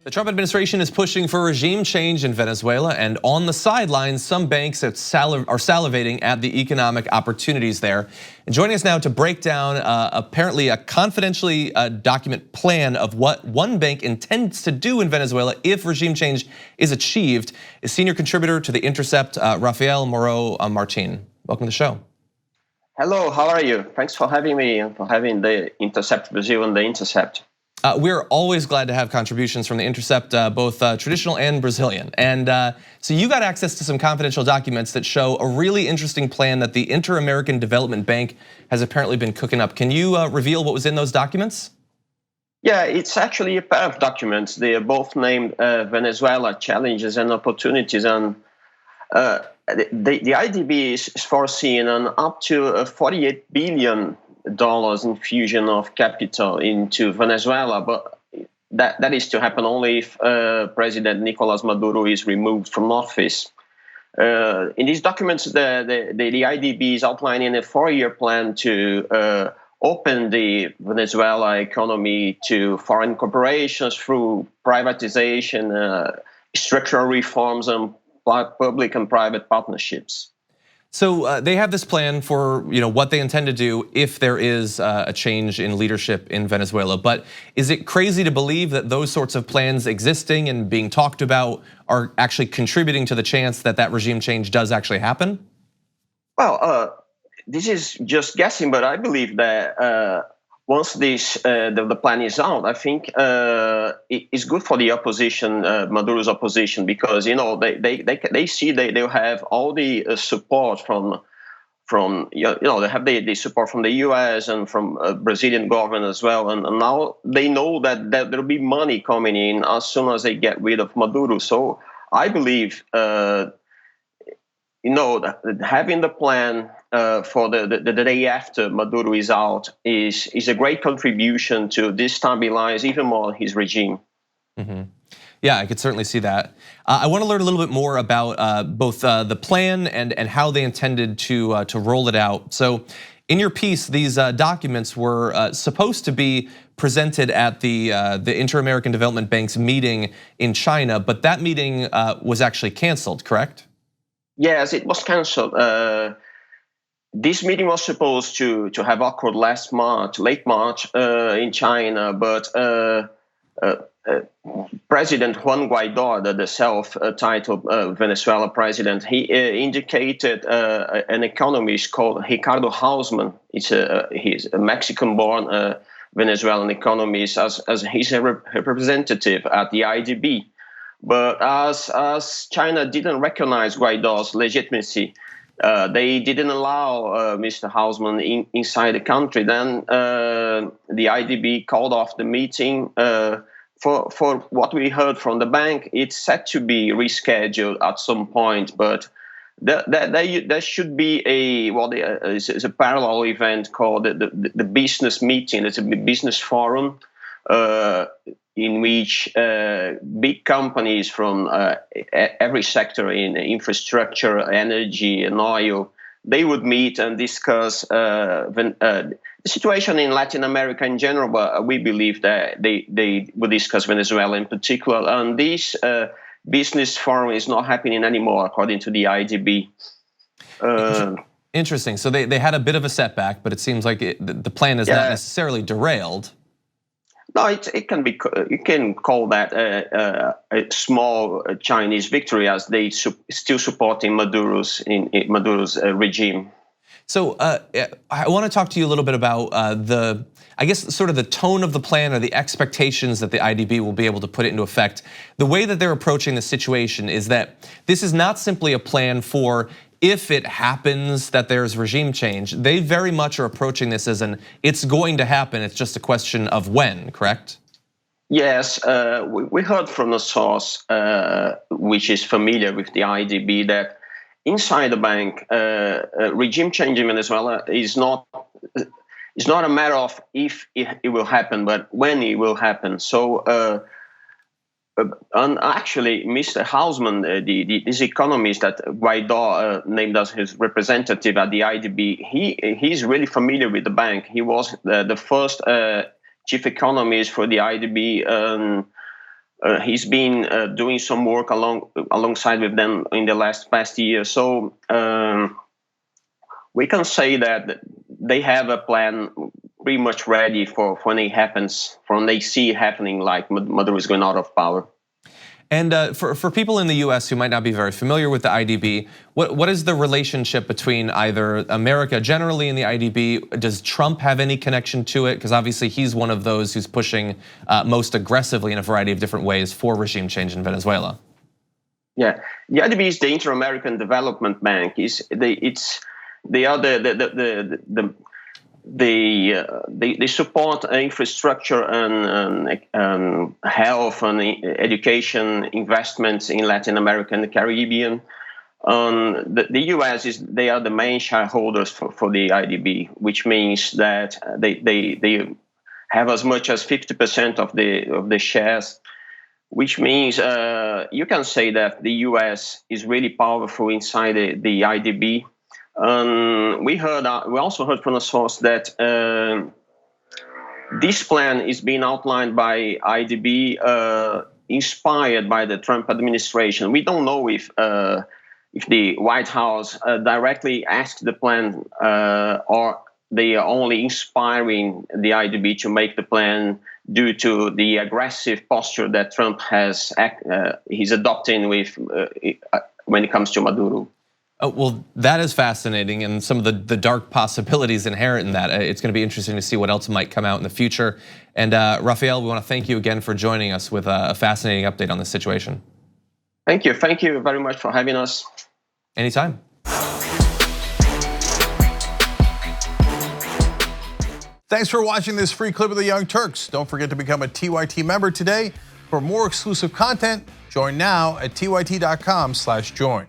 The Trump administration is pushing for regime change in Venezuela, and on the sidelines, some banks are salivating at the economic opportunities there. And joining us now to break down apparently a confidentially document plan of what one bank intends to do in Venezuela if regime change is achieved is senior contributor to the Intercept, Rafael Moreau-Martin. Welcome to the show. Hello, how are you? Thanks for having me and for having the Intercept Brazil and the Intercept. We're always glad to have contributions from the Intercept, both traditional and Brazilian. And so you got access to some confidential documents that show a really interesting plan that the Inter-American Development Bank has apparently been cooking up. Can you reveal what was in those documents? Yeah, it's actually a pair of documents. They are both named Venezuela Challenges and Opportunities. And the IDB is foreseeing an up to $48 billion infusion of capital into Venezuela, but that is to happen only if President Nicolás Maduro is removed from office. In these documents, the IDB is outlining a 4-year plan to open the Venezuela economy to foreign corporations through privatization, structural reforms, and public and private partnerships. So they have this plan for what they intend to do if there is a change in leadership in Venezuela. But is it crazy to believe that those sorts of plans existing and being talked about are actually contributing to the chance that that regime change does actually happen? Well, this is just guessing, but I believe that once the plan is out, I think it's good for the opposition, Maduro's opposition, because they see they'll have all the support from they have the support from the U.S. and from Brazilian government as well, and now they know that there'll be money coming in as soon as they get rid of Maduro. So I believe having the plan for the day after Maduro is out is a great contribution to destabilize even more his regime. Mm-hmm. Yeah, I could certainly see that. I want to learn a little bit more about both the plan and how they intended to roll it out. So in your piece, these documents were supposed to be presented at the Inter-American Development Bank's meeting in China, but that meeting was actually canceled, correct? Yes, it was canceled. This meeting was supposed to have occurred late March in China, but President Juan Guaidó, the self-titled Venezuela president, he indicated an economist called Ricardo Hausmann. He's a Mexican-born Venezuelan economist as his representative at the IDB. But as China didn't recognize Guaidó's legitimacy, they didn't allow Mr. Hausmann inside the country. Then the IDB called off the meeting. For what we heard from the bank, it's set to be rescheduled at some point, but there should be it's a parallel event called the business meeting. It's a business forum in which big companies from every sector in infrastructure, energy, and oil, they would meet and discuss the situation in Latin America in general, but we believe that they would discuss Venezuela in particular. And this business forum is not happening anymore, according to the IDB. Interesting. So they had a bit of a setback, but it seems like the plan is not necessarily derailed. No, it can be. You can call that a small Chinese victory, as they still supporting Maduro's regime. So I want to talk to you a little bit about I guess sort of the tone of the plan or the expectations that the IDB will be able to put it into effect. The way that they're approaching the situation is that this is not simply a plan for if it happens that there's regime change. They very much are approaching this as it's going to happen, it's just a question of when, correct? Yes, we heard from a source which is familiar with the IDB that inside the bank, regime change in Venezuela is not a matter of if it will happen, but when it will happen. So and actually, Mr. Hausmann, this economist that Guaidó named as his representative at the IDB, he's really familiar with the bank. He was the first chief economist for the IDB He's been doing some work alongside with them in the past year. So we can say that they have a plan pretty much ready for when it happens, when they see it happening, like Maduro is going out of power. And for people in the US who might not be very familiar with the IDB, what is the relationship between either America generally and the IDB? Does Trump have any connection to it? Because obviously he's one of those who's pushing most aggressively in a variety of different ways for regime change in Venezuela. Yeah, the IDB is the Inter-American Development Bank. They support infrastructure and health and education investments in Latin America and the Caribbean. The US they are the main shareholders for the IDB, which means that they have as much as 50% of the shares, which means you can say that the US is really powerful inside the IDB. We also heard from a source that this plan is being outlined by IDB, inspired by the Trump administration. We don't know if the White House directly asked the plan, or they are only inspiring the IDB to make the plan due to the aggressive posture that Trump he's adopting when it comes to Maduro. Well, that is fascinating, and some of the dark possibilities inherent in that. It's going to be interesting to see what else might come out in the future. And Rafael, we want to thank you again for joining us with a fascinating update on this situation. Thank you very much for having us. Anytime. Thanks for watching this free clip of the Young Turks. Don't forget to become a TYT member today. For more exclusive content, join now at tyt.com/join.